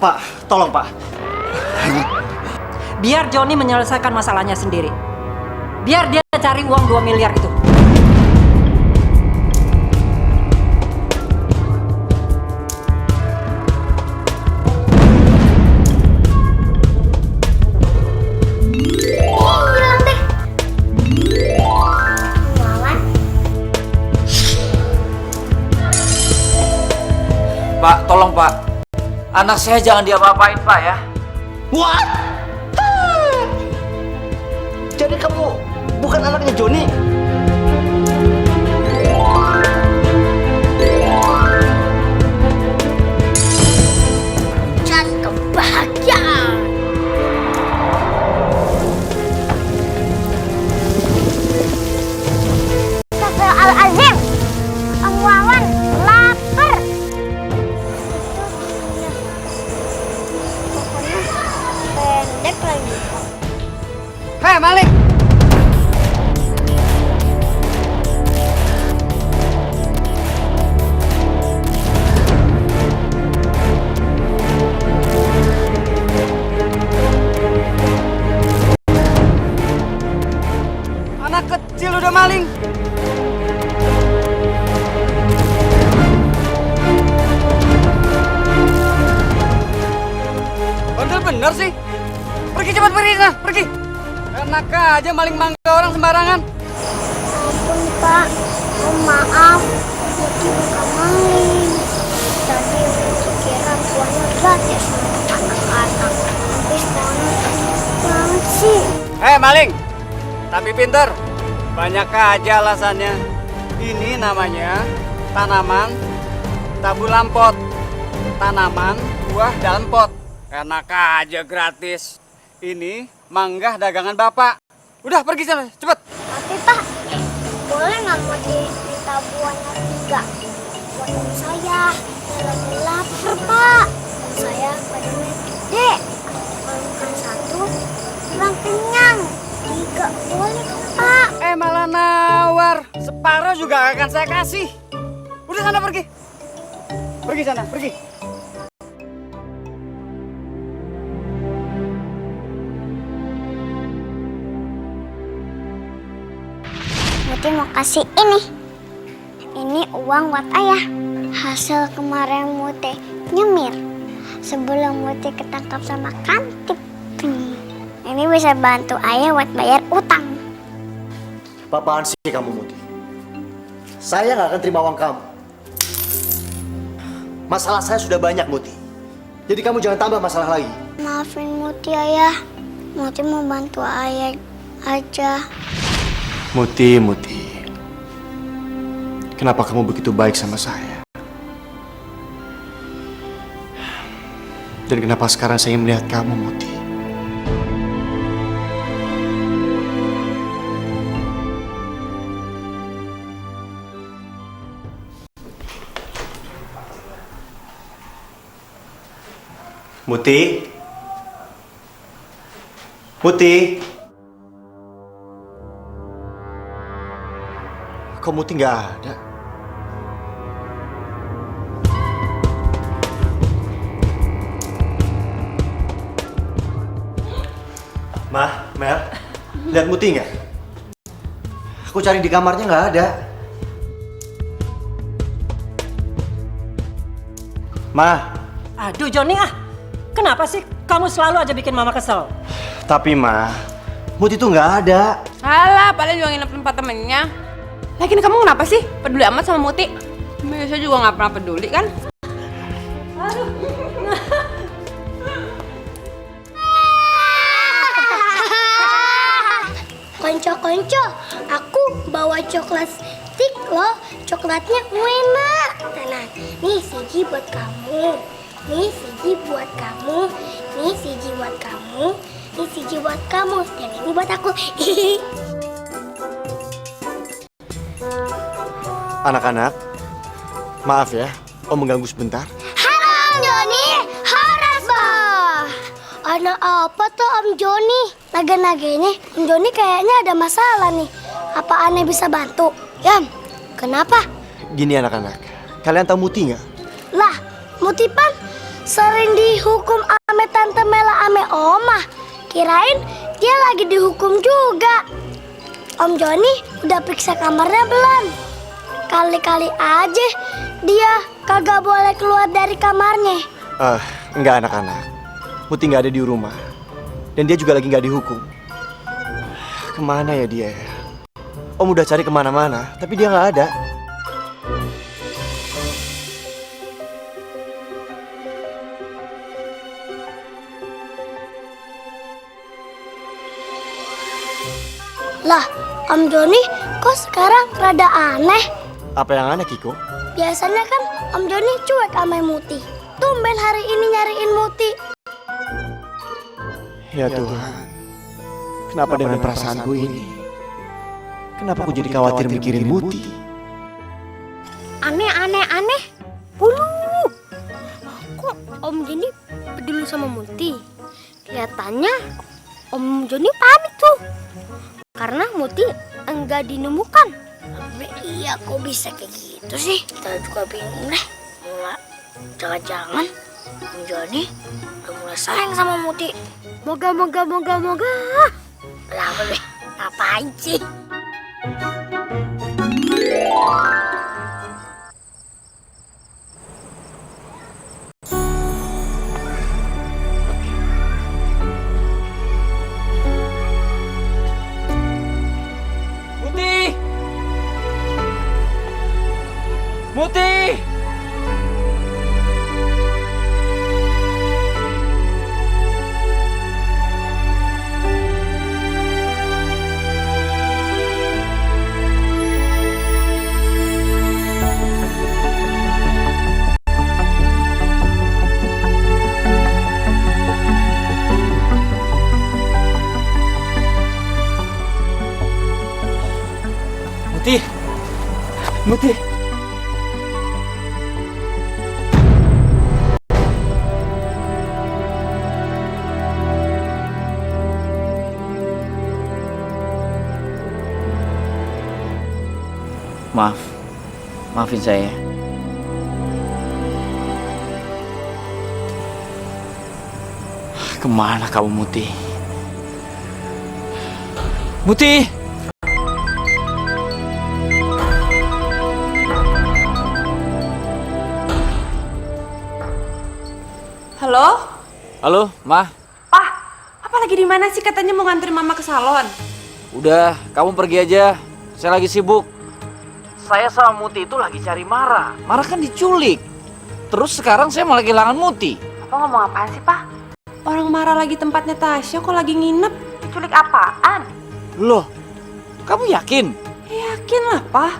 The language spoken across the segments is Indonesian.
Pak, tolong Pak. Biar Joni menyelesaikan masalahnya sendiri. Biar dia cari uang 2 miliar itu. Hilang deh. Wawan. Pak, tolong Pak. Anak saya jangan diapa-apain Pak ya. What? Jadi kamu bukan anaknya Joni? Cari kebahagiaan. Astagfirullahaladzim. Om Wawan lapar. Pokoknya pendek lagi. Hei Malik! Anak kecil udah maling. Bandel bener sih. Pergi cepat pergi sana, pergi. Enak aja maling mangga orang sembarangan. Ampun Pak, oh, maaf. Muti bukan maling. Tadi Muti kira kuahnya gratis untuk anak-anak. Tapi sekarang banget sih. Hei maling, tapi pinter. Banyak aja alasannya. Ini namanya tanaman tabu lampot. Tanaman buah dalam pot. Enak aja gratis. Ini mangga dagangan Bapak. Udah pergi sana, cepet. Tapi Pak, boleh nggak Muti minta buahnya 3? Buat om saya, yang lagi lapar Pak. Om saya badannya gede. Kalau makan 1, kurang kenyang. 3 boleh Pak. Malah nawar. Separuh juga akan saya kasih. Udah sana pergi. Pergi sana, pergi. Muti mau kasih ini. Ini uang buat ayah. Hasil kemarin Muti nyemir. Sebelum Muti ketangkap sama kantip. Ini bisa bantu ayah buat bayar utang. Apaan sih kamu, Muti? Saya nggak akan terima uang kamu. Masalah saya sudah banyak, Muti. Jadi kamu jangan tambah masalah lagi. Maafin Muti ayah. Muti mau bantu ayah aja. Muti. Kenapa kamu begitu baik sama saya? Dan kenapa sekarang saya melihat kamu, Muti? Muti? Kok Muti nggak ada? Mel, lihat Muti nggak? Aku cari di kamarnya nggak ada. Aduh Joni kenapa sih kamu selalu aja bikin mama kesel? Tapi Muti tuh nggak ada. Alah, paling juga nginep tempat temennya. Lagian kamu kenapa sih peduli amat sama Muti? Biasa juga nggak pernah peduli kan? Konco, aku bawa coklat stick loh. Coklatnya enak. Tenang, nih siji buat kamu. Nih siji buat kamu. Nih siji buat kamu. Nih siji buat kamu. Dan ini buat aku. Anak-anak, maaf ya, Om mengganggu sebentar. Haram Joni, haras bah. Anak apa tuh Om Joni? Naga-naganya, Om Joni kayaknya ada masalah nih. Apa aneh bisa bantu? Yam, kenapa? Gini anak-anak, kalian tahu Muti nggak? Lah, Muti Pan, sering dihukum ame Tante Mela ame Oma. Kirain dia lagi dihukum juga. Om Joni udah periksa kamarnya belum? Kali-kali aja dia kagak boleh keluar dari kamarnya. Enggak anak-anak. Muti nggak ada di rumah. Dan dia juga lagi nggak dihukum. Kemana ya dia? Om udah cari kemana-mana, tapi dia nggak ada. Lah, Om Joni kok sekarang rada aneh? Apa yang aneh, Kiko? Biasanya kan Om Joni cuek sama Muti. Tumben hari ini nyariin Muti. Ya Tuhan, kenapa dengan perasaanku ini? Kenapa aku jadi khawatir mikirin Muti? Aneh. Bulu. Kok Om Joni peduli sama Muti? Kelihatannya Om Joni panik tuh. Karena Muti enggak dinemukan. Tapi iya kok bisa kayak gitu sih? Kita juga bingung deh. Jangan-jangan Om Joni udah mulai sayang sama Muti. Moga. Lama deh, ngapain sih? Muti! Muti! Maafin saya. Kemana kamu, Muti? Muti! Halo? Halo, Ma. Pak, apa lagi di mana sih? Katanya mau nganterin Mama ke salon. Udah, kamu pergi aja. Saya lagi sibuk. Saya sama Muti itu lagi cari Mara. Mara kan diculik. Terus sekarang saya malah kehilangan Muti. Apa ngomong apaan sih, Pak? Orang Mara lagi tempatnya Tasya kok lagi nginep. Diculik apaan? Loh, kamu yakin? Yakin lah, Pak.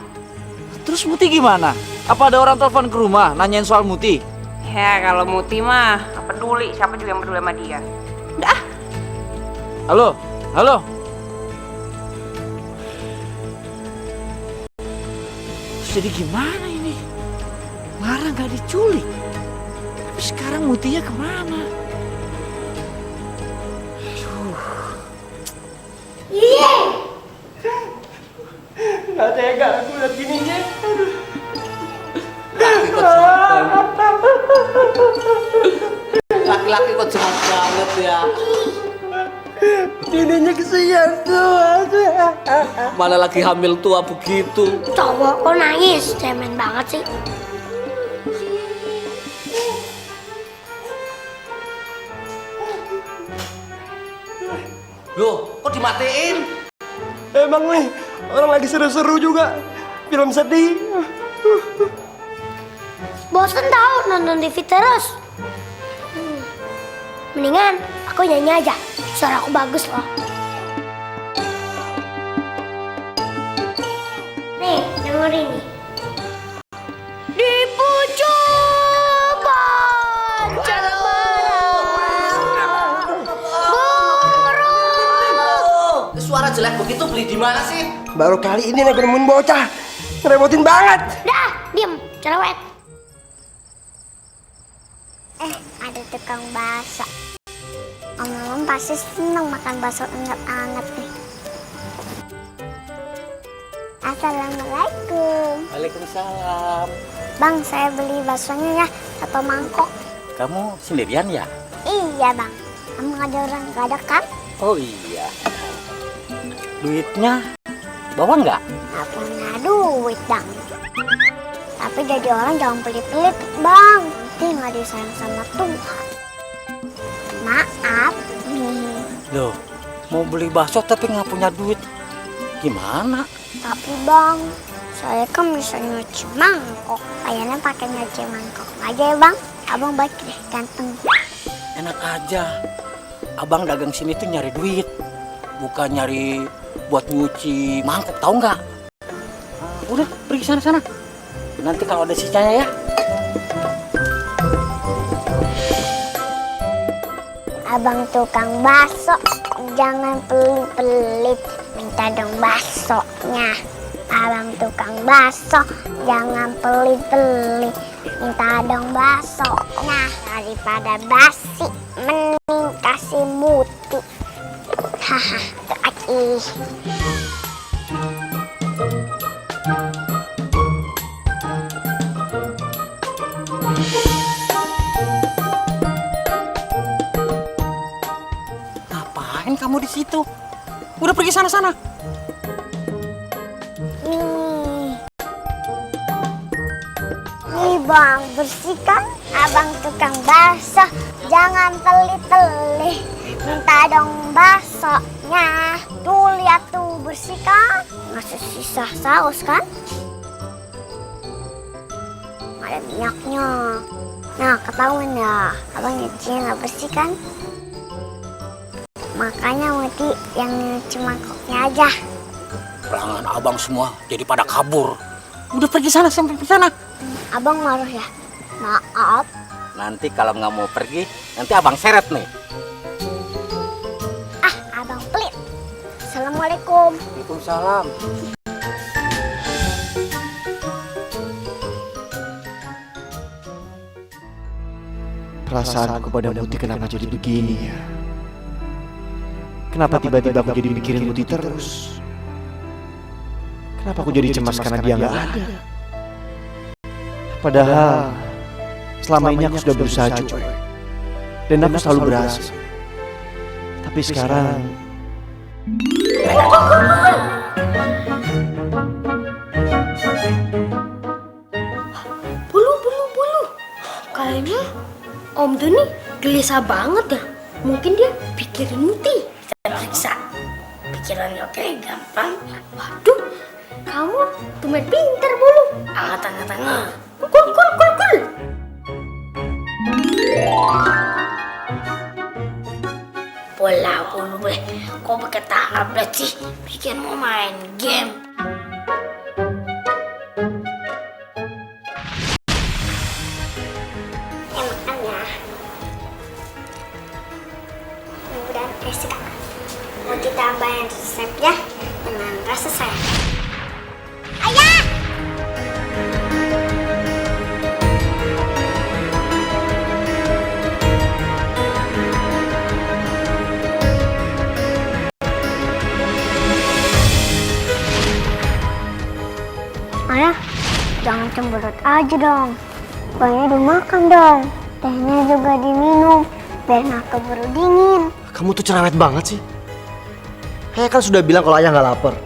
Terus Muti gimana? Apa ada orang telepon ke rumah nanyain soal Muti? Ya, kalau Muti mah gak peduli. Siapa juga yang peduli sama dia. Udah. Halo? Terus jadi gimana ini? Mara nggak diculik. Tapi sekarang Mutinya kemana? Nggak tega aku lihat gininya. Laki-laki kok jahat banget ya. Ininya kesian tuh. Mana lagi hamil tua begitu. Cowok kok nangis, cemen banget sih. Loh, kok dimatiin? Emang nih, orang lagi seru-seru juga. Film sedih. Bosen tau nonton TV terus. Mendingan aku nyanyi aja. Suara aku bagus loh. Nih, dengerin nih. Di pucuk pancar burung. Suara jelek begitu beli di mana sih? Baru kali ini aku nemuin bocah. Ngerepotin banget. Dah, diem, cerewet. Ada tukang bakso. Om pasti seneng makan bakso anget-anget nih. Assalamualaikum. Waalaikumsalam. Bang, saya beli baksonya ya, 1 mangkok. kamu sendirian ya? Iya bang, kamu ada orang gak ada kan? Oh iya. Duitnya bawa nggak? Gak punya duit bang. Tapi jadi orang jangan pelit-pelit bang. Nanti gak disayang sama Tuhan. Maaf nih. Loh, mau beli bakso tapi nggak punya duit. Gimana? Tapi bang, saya kan bisa nyuci mangkok. Kayaknya pakai nyuci mangkok aja ya bang. Abang baik deh, ganteng. Enak aja. Abang dagang sini tuh nyari duit. Bukan nyari buat nyuci mangkok, tahu nggak? Udah, pergi sana-sana. Nanti kalau ada sisanya ya. Abang tukang bakso, jangan pelit-pelit, minta dong baksonya. Abang tukang bakso, jangan pelit-pelit, minta dong baksonya. Daripada basi, mending kasih muti. Haha, kaki. Ngapain kamu di situ? Udah pergi sana-sana. Nih bang, bersihkan. Abang tukang bakso, jangan pelit-pelit, minta dong baksonya. Tuh lihat tuh, bersihkan. Masih sisa saus kan? Ada minyaknya. Nah, ketahuan ya, abang nyucinya nggak bersih kan? Makanya Muti yang nyuci mangkoknya aja. Pelanggan abang semua jadi pada kabur. Udah pergi sana, sampai ke sana. Abang marah ya? Maaf. Nanti kalau nggak mau pergi, nanti abang seret nih. Ah, abang pelit. Assalamualaikum. Waalaikumsalam. Perasaanku pada Muti kenapa jadi begini ya? Kenapa tiba-tiba aku jadi mikirin Muti terus? Kenapa aku jadi cemas karena dia nggak ada? Padahal selama ini aku sudah berusaha cuek dan aku selalu berhasil. Tapi sekarang Bulu. Kayaknya Om Doni gelisah banget ya. Mungkin dia pikirin Muti. Kita periksa. Pikirannya oke, gampang. Waduh, kamu tumben pintar Bulu. Angkat. Kul. Bola Bulu boleh. Kok pakai tablet sih? Pikir mau main game. Mudah-mudahan suka. Mau ditambahin resepnya dengan rasa sayang. Ayah! Ayah, jangan cemberut aja dong. Kuahnya dimakan dong. Tehnya juga diminum, biar nggak keburu dingin. kamu tuh cerewet banget sih. Ayah kan sudah bilang kalau ayah nggak lapar.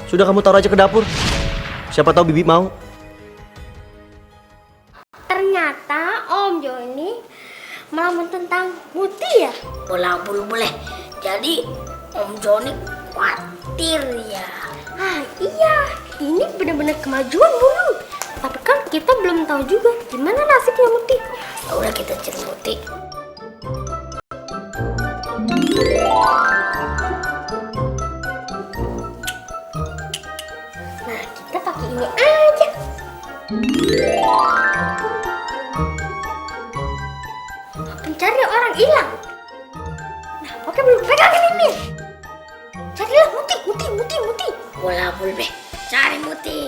Sudah kamu taruh aja ke dapur. Siapa tahu Bibi mau. Ternyata Om Joni melamun tentang Muti ya. Bola Bulu boleh. Jadi Om Joni khawatir ya. Ah iya, ini benar-benar kemajuan Bulu. Tapi kan kita belum tahu juga gimana nasibnya Muti. Ya udah kita cari Muti. Nah, kita pakai ini aja. Pencari orang hilang. Nah, oke belum pegangin ini. Carilah Muti. Bola Bulu deh. Cari Muti.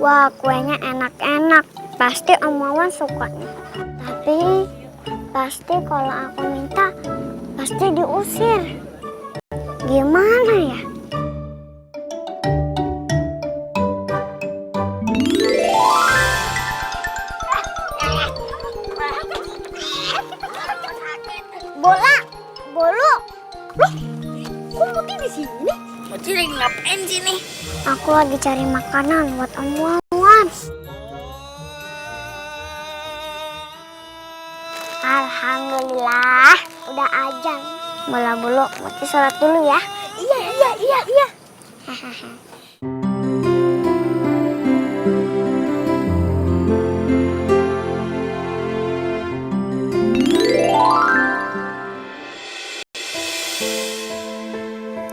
Wah, kuenya enak-enak. Pasti Om Wawan suka nih. Tapi pasti kalau aku minta, pasti diusir. Gimana ya? Bola, bolu. Loh, kok Muti di sini? Muti lagi ngapain sini? Aku lagi cari makanan buat Om Wawan. Alhamdulillah, udah azan. Bola bolu, Muti sholat dulu ya. Iya.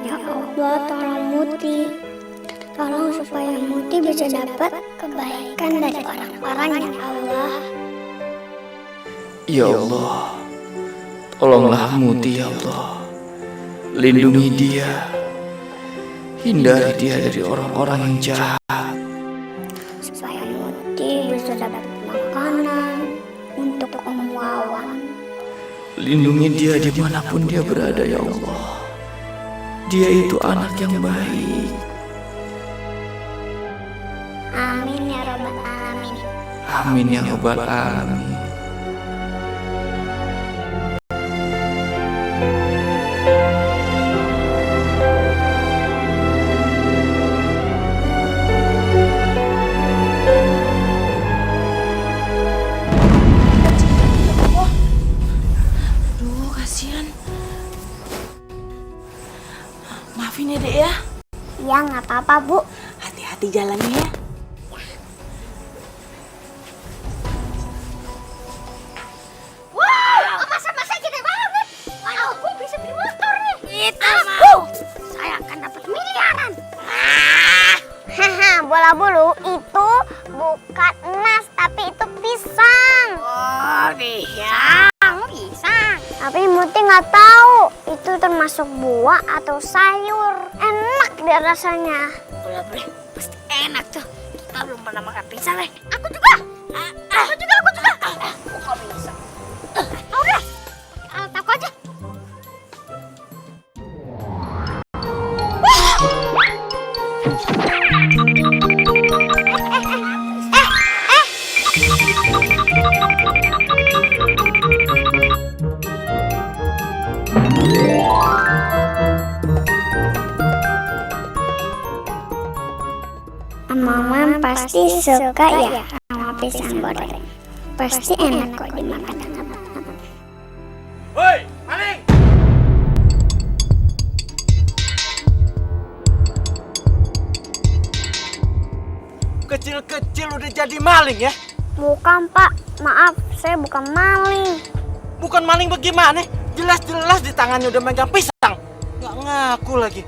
Ya Allah, tolong Muti. Tolong supaya Muti bisa dapat kebaikan dari orang-orang yang Allah. Ya Allah, tolonglah Muti ya Allah. Lindungi dia. Hindari dia dari orang-orang yang jahat. Supaya Muti bisa dapat makanan untuk Om Wawan. Lindungi dia dimanapun dia berada ya Allah. Dia itu anak yang baik. Amin ya Rabbal Alamin. Amin ya Rabbal Alamin. Aduh, kasihan. Maafin ya, Dek ya. Ya nggak apa-apa Bu. Hati-hati jalannya ya. Masa gede banget. Aku bisa beli motor nih. Kita mau. Saya akan dapat miliaran. Haha, bola bolu itu bukan emas tapi itu pisang. Oh, pisang. Tapi Muti nggak tahu itu termasuk buah atau sayur. Enak deh rasanya. Boleh, pasti enak tuh. Kita belum pernah makan pisang deh. Aku juga. Aku juga. Kok bisa? Udah, aku aja. Mama pasti suka ya sama pisang goreng. Pasti enak kok dimakan. Woi, maling! Kecil-kecil udah jadi maling ya? Bukan Pak, maaf saya bukan maling. Bukan maling bagaimana? Jelas-jelas di tangannya udah megang pisang. Nggak ngaku lagi.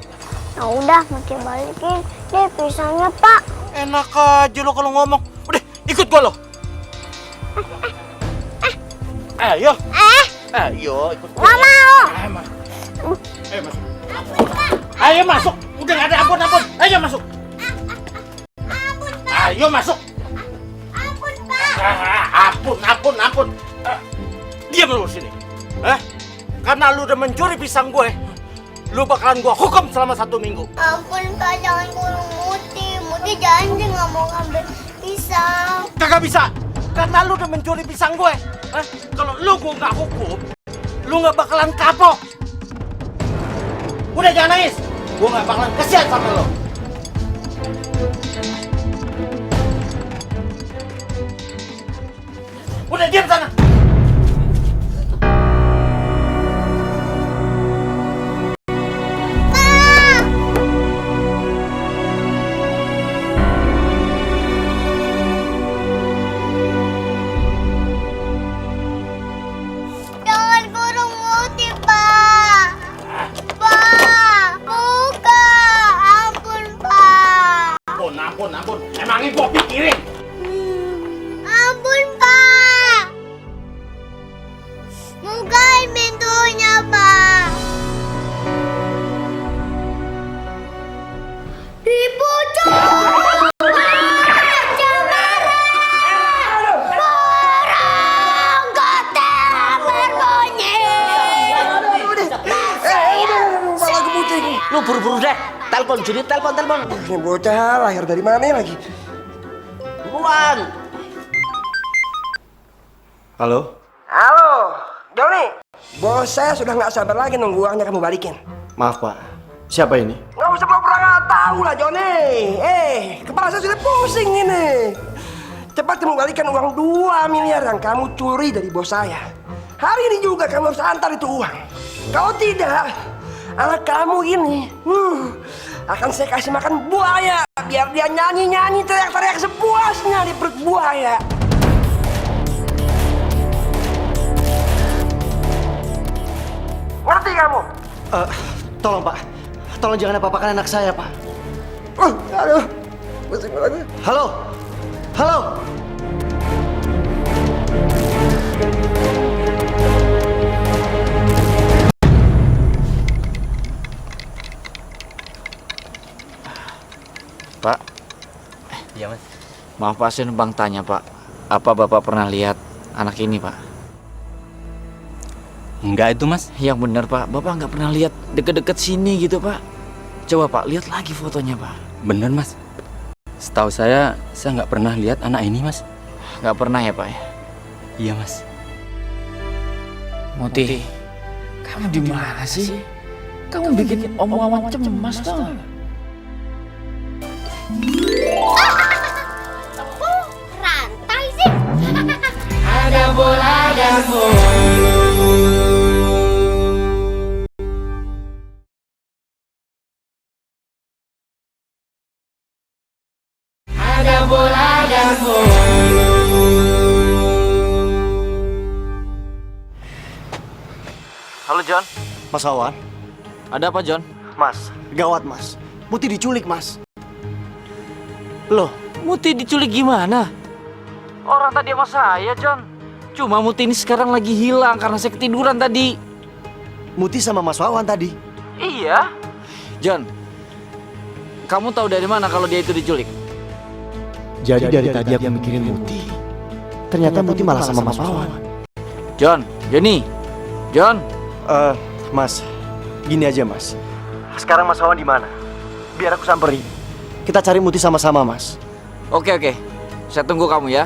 Ya udah, Muti balikin deh pisangnya Pak. Enak aja lo kalau ngomong. Udah, ikut gua lo. Ayo. Ayo, ikut gua. Nggak mau. Ayo masuk. Ayo masuk. Udah nggak ada ampun. Ayo masuk. Ayo masuk. Ampun Pak. Ampun. Diam lu sini. Karena lu udah mencuri pisang gue, lu bakalan gue hukum selama 1 minggu. Ampun Pak, jangan kurung Muti. Muti janji nggak mau ngambil pisang. Kagak bisa, karena lu udah mencuri pisang gue. Kalau lu gue nggak hukum, lu nggak bakalan kapok. Udah jangan nangis, gue nggak bakalan kasihan sama lo. Udah diam sana. Ampun. Emangnya gua pikirin. Ampun, Pak. Bukain pintunya, Pak. Dipucuk. Lu buru-buru deh. Telepon Juni, telepon. Ini bocah lahir dari mana lagi? Buruan. Halo? Halo, Joni. Bos saya sudah nggak sabar lagi nunggu uangnya kamu balikin. Maaf Pak, siapa ini? Nggak usah pura-pura nggak tahu lah, Joni. Kepala saya sudah pusing ini. Cepat kamu balikan uang 2 miliar yang kamu curi dari bos saya. Hari ini juga kamu harus antar itu uang. Kalau tidak, anak kamu ini akan saya kasih makan buaya biar dia nyanyi-nyanyi teriak-teriak sepuasnya di perut buaya. Ngerti kamu? Tolong Pak, tolong jangan apa-apakan anak saya Pak. Aduh, pusing banget. Halo? Halo? Pak. Iya, Mas. Maaf Pak, saya numpang tanya Pak. Apa Bapak pernah lihat anak ini Pak? Enggak itu, Mas. Yang benar Pak, Bapak nggak pernah lihat deket-deket sini gitu Pak. Coba Pak, lihat lagi fotonya Pak. Bener, Mas. Setahu saya nggak pernah lihat anak ini, Mas. Nggak pernah ya Pak ya? Iya, Mas. Muti, kamu di mana sih? Kamu bikin Om Wawan cemas tau gak? Rantai sih. Ada bola dan bola. Ada bola dan bola. Halo John, Mas Wawan? ada apa John? Mas, gawat Mas. Muti diculik Mas. Loh, Muti diculik gimana? Orang tadi sama saya John. Cuma Muti ini sekarang lagi hilang karena saya ketiduran tadi. Muti sama Mas Wawan tadi. Iya. John, kamu tahu dari mana kalau dia itu diculik? Jadi dari tadi aku mikirin Muti. Ternyata Muti malah sama Mas Wawan. John, Johnny, John. Mas, gini aja Mas. Sekarang Mas Wawan di mana? Biar aku samperin. Kita cari Muti sama-sama Mas. Oke, saya tunggu kamu ya.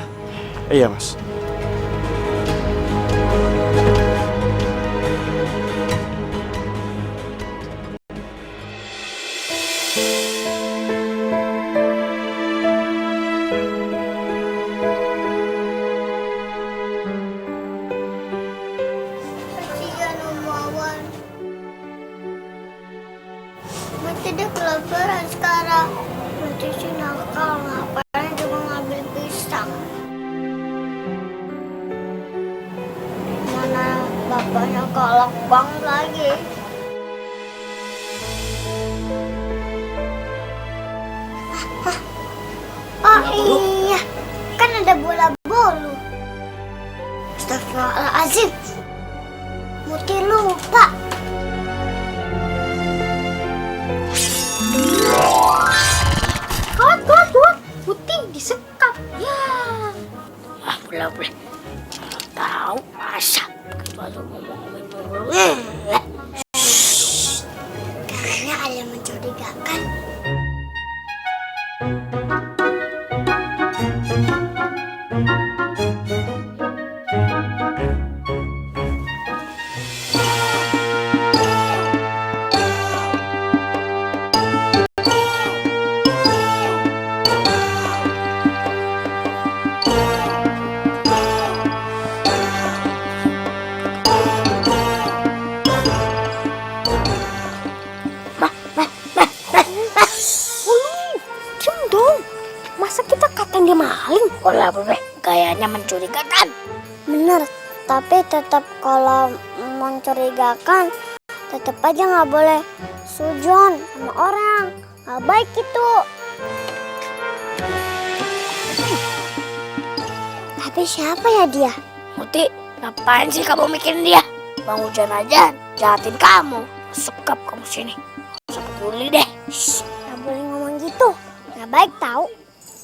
Iya Mas. Kasihan Om Wawan. Mati dia kelaparan sekarang. Nanti si nakal ngapain cuma ngambil pisang. Mana bapaknya galak banget lagi. Oh iya, kan ada bola bolu. Astagfirullahaladzim. Muti lupa. Kawat. Muti disekap. Ya. Boleh. Tahu masa kalau ngomongin dulu. Kayaknya ada yang mencurigakan. Diam dong. Masa kita katain dia maling? Olah, gayanya mencurigakan. Bener, tapi tetap kalau mencurigakan, tetap aja nggak boleh sujon sama orang. Nggak baik itu. Tapi siapa ya dia? Muti, ngapain sih kamu mikirin dia? Mau hujan aja, jahatin kamu. Sekap kamu sini. Gak usah peduli deh. Shh, gak boleh ngomong gitu. Gak baik tahu.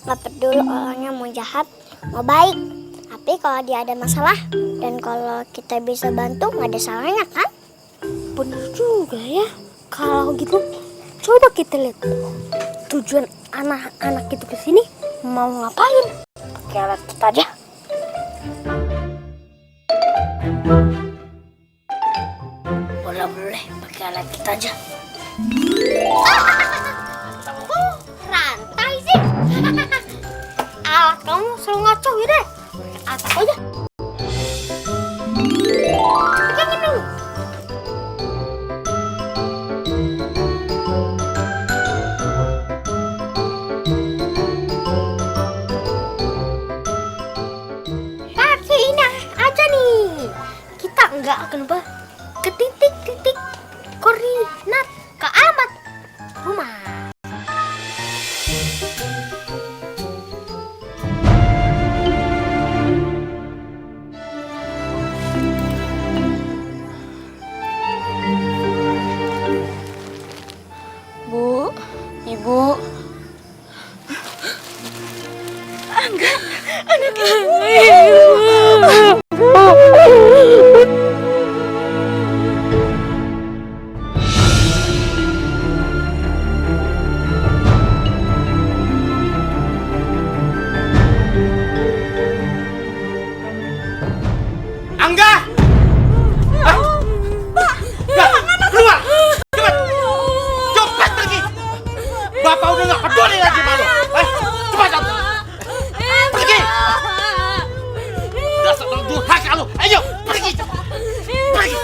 Gak peduli orangnya mau jahat, mau baik. Tapi kalau dia ada masalah dan kalau kita bisa bantu, gak ada salahnya kan? Bener juga ya. Kalau gitu, coba kita lihat tujuan anak-anak itu kesini mau ngapain. Pakai alat kita aja. Boleh, pakai alat kita aja. Rantai sih. Alat kamu selalu ngaco ya deh. Atap aja. Pegangin dulu. Pakai ini aja nih. Kita nggak akan lupa ke titik-titik koordinat ke alamat rumah. Bu, Ibu. Angga! Keluar! Cepat! Cepat pergi! Bapak udah gak peduli lagi malu. Cepat kamu! Pergi! Dasar orang durhaka lu! Ayo, pergi! Pergi!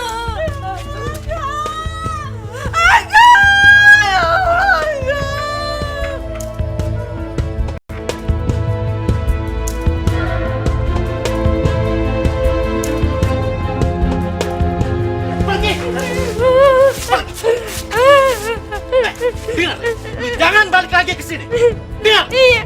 Dengar, jangan balik lagi ke sini. Dengar. Iya.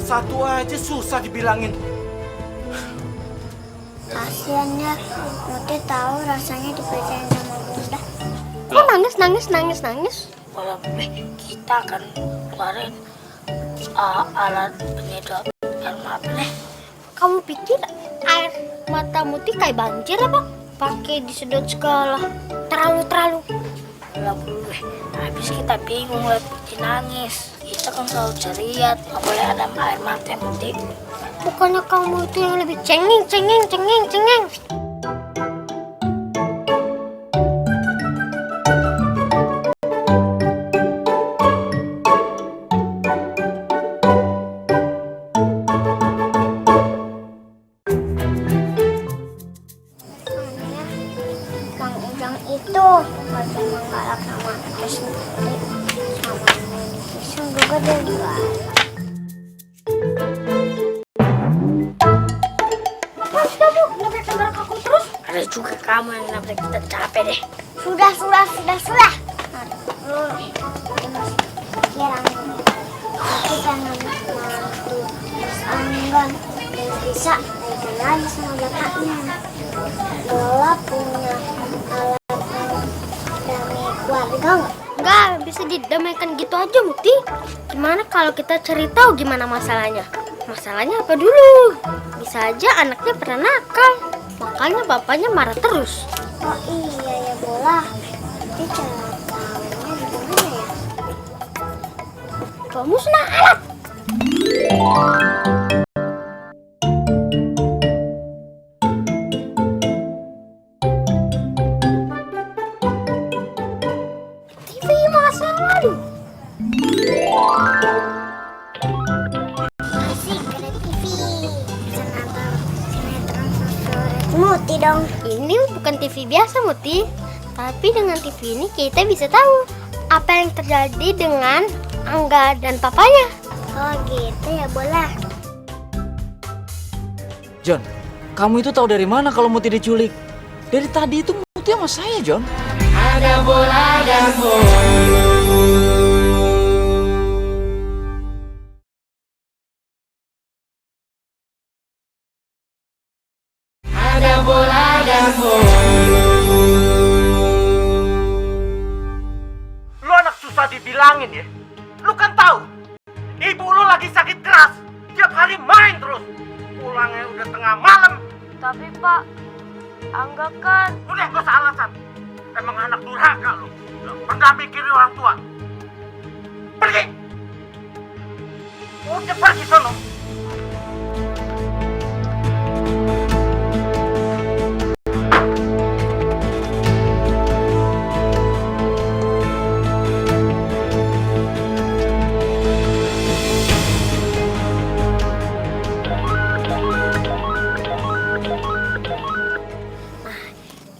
Satu aja susah dibilangin. Kasian ya, Muti tahu rasanya dipercayain sama Bunda. Kok nangis? Boleh, kita akan keluarin alat penyedot air mata deh. Kamu pikir air mata Muti kayak banjir apa? Pakai disedot segala. Terlalu. Boleh, habis kita bingung liat Muti nangis. Kita kan selalu ceria, nggak boleh ada air mata Muti. Bukannya kamu itu yang lebih cengeng. Bang Ujang itu gak cuma galak sama kita sendiri, sama Netizen juga dia galak. Kamu nabrak aku terus. Ada juga kamu yang nabrak kita, capek deh. Sudah. Kirang kita nabrak waktu Mas Anggan dan bisa baikan lagi sama bapaknya. Lola punya alat damai keluarga nggak? Enggak bisa didamaikan gitu aja, Muti. Gimana kalau kita cari tahu gimana masalahnya? Masalahnya apa dulu? Bisa aja anaknya pernah nakal, makanya bapaknya marah terus. Oh iya ya Bola. Tapi cara tahunya gimana ya? Kamu senang alat. TV masa lalu. Asik ada TV. Bisa nonton sinetron favorit Muti dong. Ini bukan TV biasa, Muti. Tapi dengan TV ini kita bisa tahu apa yang terjadi dengan Angga dan papanya. Oh gitu ya Bola. John, kamu itu tahu dari mana kalau Muti diculik? Dari tadi itu Muti sama saya, John. Ada bola dan bolu. ada bola dan bolu. Lu anak susah dibilangin ya. Lu kan tahu, ibu lu lagi sakit keras. Tiap hari main terus. Pulangnya udah tengah malam. Tapi Pak, Angga kan... Udah gak usah alasan. Emang anak durhaka lu. Gak pernah mikirin orang tua. Pergi. Udah pergi sono.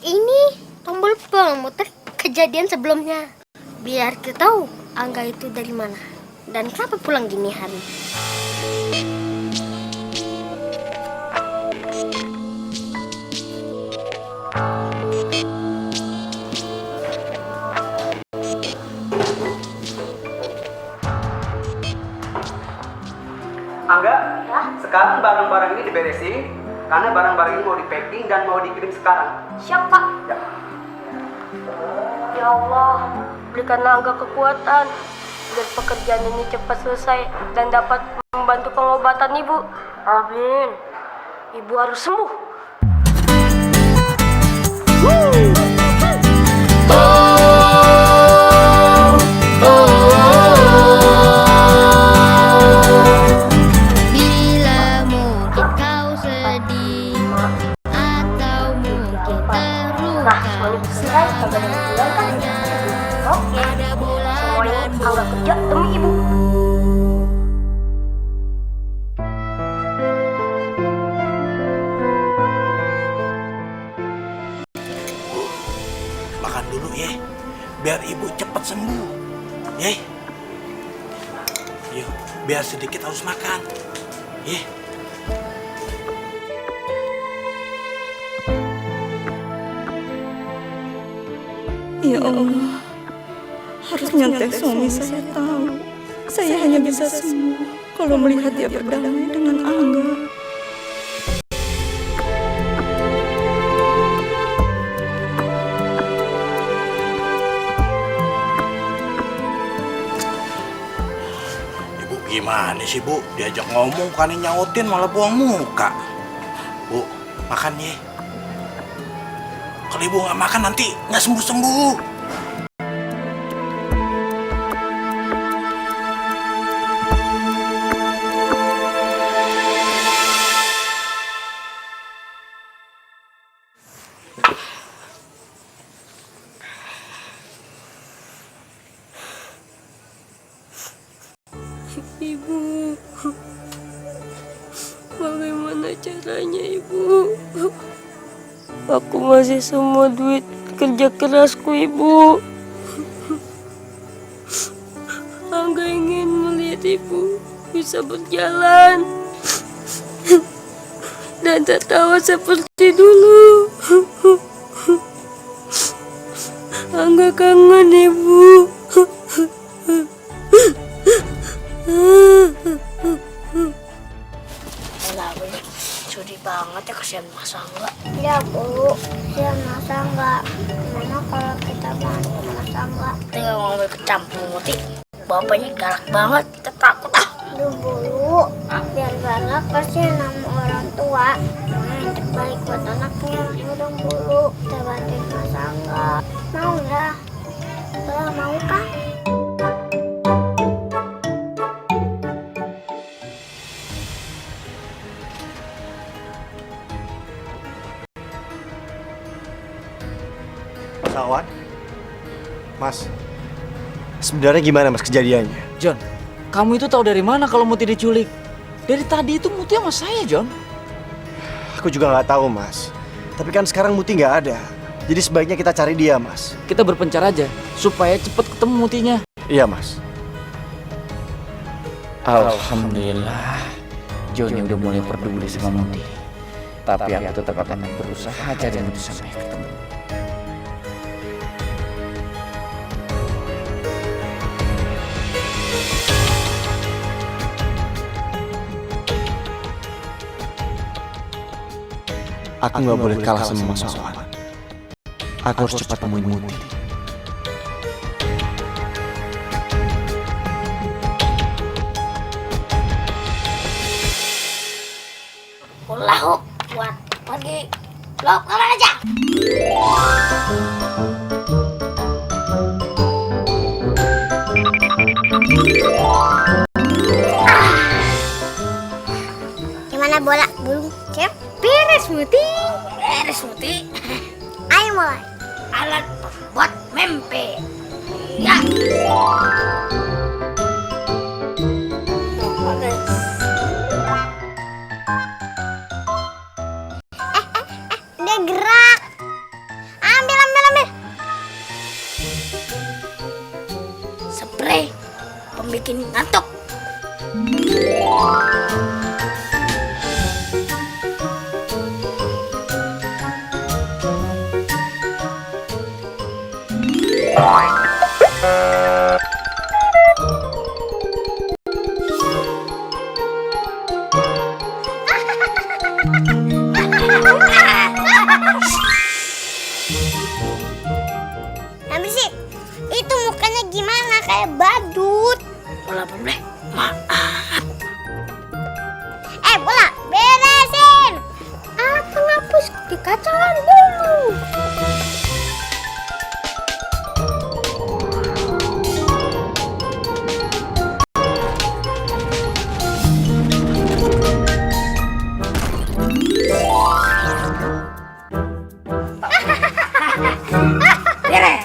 Ini tombol pemutar kejadian sebelumnya. Biar kita tahu Angga itu dari mana dan kenapa pulang gini hari. Angga, sekarang barang-barang ini diberesin karena barang-barang ini mau di-packing dan mau dikirim sekarang. Siap Pak. Ya. Ya Allah, berikanlah Angga kekuatan biar pekerjaan ini cepat selesai dan dapat membantu pengobatan Ibu. Amin. Ibu harus sembuh. Bila mungkin kau sedih atau mungkin terluka, semuanya ada bola dan Angga kerja demi Ibu. Makan dulu ya, biar ibu cepat sembuh. Ya, yuk, biar sedikit harus makan. Ya. Ya Allah, harusnya teh suami saya tahu. Saya hanya bisa sembuh kalau melihat dia berdamai dengan Angga. Ibu gimana sih bu? Diajak ngomong kan nyautin malah buang muka. Bu, makan ya. Kalau ibu nggak makan nanti nggak sembuh-sembuh. Ibu, bagaimana caranya Ibu? Aku masih semua duit kerja kerasku Ibu. Angga ingin melihat Ibu bisa berjalan dan tertawa seperti dulu. Angga kangen Ibu. Lah, sudi banget ya, kasihan Mas Angga. Ya Bu, kasihan Mas Angga. Gimana kalau kita bantu Mas Angga? Tinggal ngambil ke campur Muti. Bapaknya galak banget, kita takut ah. Aduh Bu, biar galak kasihan sama orang tua. Yang terbaik buat anaknya. Udah Bu, kita bantuin Mas Angga. Mau ya? Mau kan? Sawan, Mas, sebenarnya gimana Mas kejadiannya? John, kamu itu tahu dari mana kalau Muti diculik? Dari tadi itu Muti sama saya, John. Aku juga nggak tahu Mas. Tapi kan sekarang Muti nggak ada. Jadi sebaiknya kita cari dia Mas. Kita berpencar aja supaya cepat ketemu Mutinya. Iya Mas. Alhamdulillah, Johnny udah mulai peduli sama Muti. Tapi aku tetap akan berusaha cari Muti sampai ketemu. Aku nggak boleh kalah sama Mas Wawan. Aku harus cepat temuin Muti. Ulah buat pergi. Lo kemana aja? Gimana bola burung cep? Beres Muti. Beres Muti. Ayo mulai. Alat buat mimpi. Ya. Dia gerak. Ambil. Spray pembikin ngantuk. Nah bersih. Itu mukanya gimana? Kayak badut. Bola boleh. Maaf. Bola, beresin. Alat penghapus kekacauan dulu. Beres.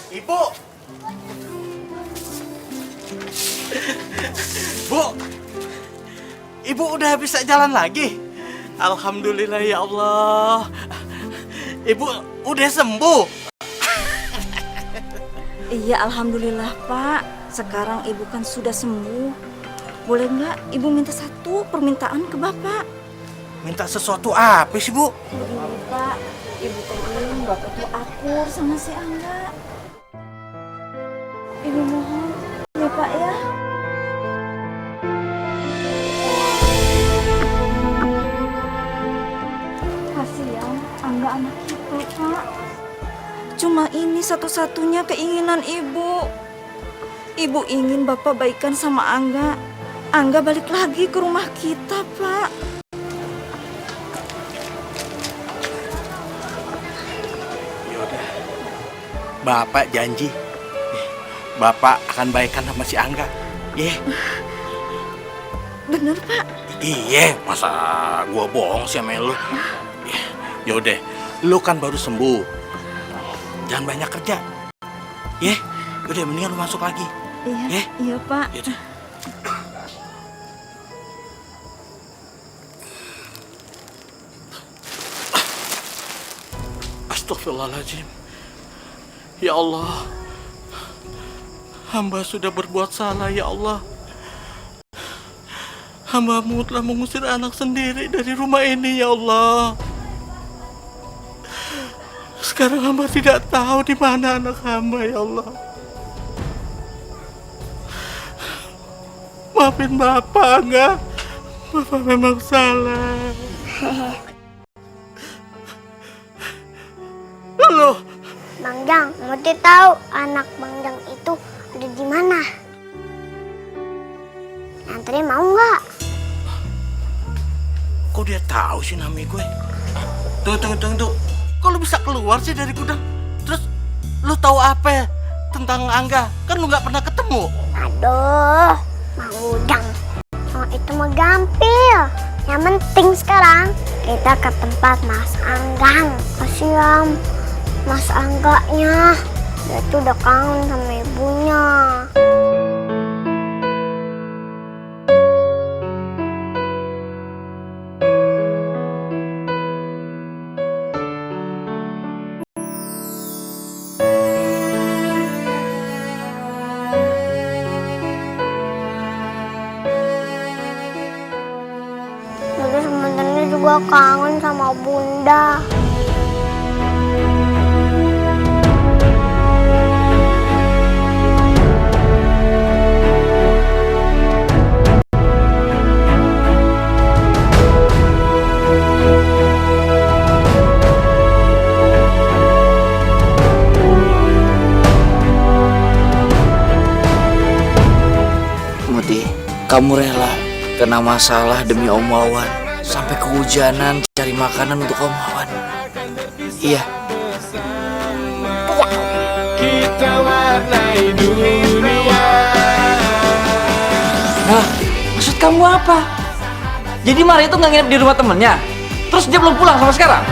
Ibu! Bu! Ibu udah bisa jalan lagi? Alhamdulillah ya Allah. Ibu udah sembuh? Iya, alhamdulillah Pak. Sekarang ibu kan sudah sembuh. Boleh nggak ibu minta satu permintaan ke Bapak? Minta sesuatu apa sih, Bu? Begini Pak, ibu pengen Bapak tuh akur sama si Angga. Ibu mohon ya Pak ya. Kasihan Angga anak kita Pak. Cuma ini satu-satunya keinginan ibu. Ibu ingin Bapak baikan sama Angga. Angga balik lagi ke rumah kita Pak. Yaudah, Bapak janji Bapak akan baikkan sama si Angga. Bener Pak? Iya, masa gua bohong sih sama lu? Yaudah, lu kan baru sembuh. Jangan banyak kerja. Udah mendingan lu masuk lagi. Iya Pak. Yaudah. Astagfirullahaladzim. Ya Allah, hamba sudah berbuat salah ya Allah. Hamba-Mu telah mengusir anak sendiri dari rumah ini ya Allah. Sekarang hamba tidak tahu di mana anak hamba ya Allah. Maafin Bapak enggak? Bapak memang salah. Loh, Bang Jang, Muti tahu anak Bang Jang itu ada di mana? Anterin mau nggak? Kok dia tahu sih namanya gue? Tunggu. Kok lu bisa keluar sih dari gudang? Terus lu tahu apa tentang Angga? Kan lu nggak pernah ketemu. Aduh, Mang Udang. Oh, itu mah gampil. Yang penting sekarang kita ke tempat Mas Anggang. Kasihan Mas Angganya Dia tuh udah kangen sama ibunya. Dede sebenarnya juga kangen sama Bunda. Muti, kamu rela kena masalah demi Om Wawan, sampai kehujanan cari makanan untuk Om Wawan. Iya. Kita warnai dunia. Nah, maksud kamu apa? Jadi Mara itu nggak nginep di rumah temennya, terus dia belum pulang sampai sekarang?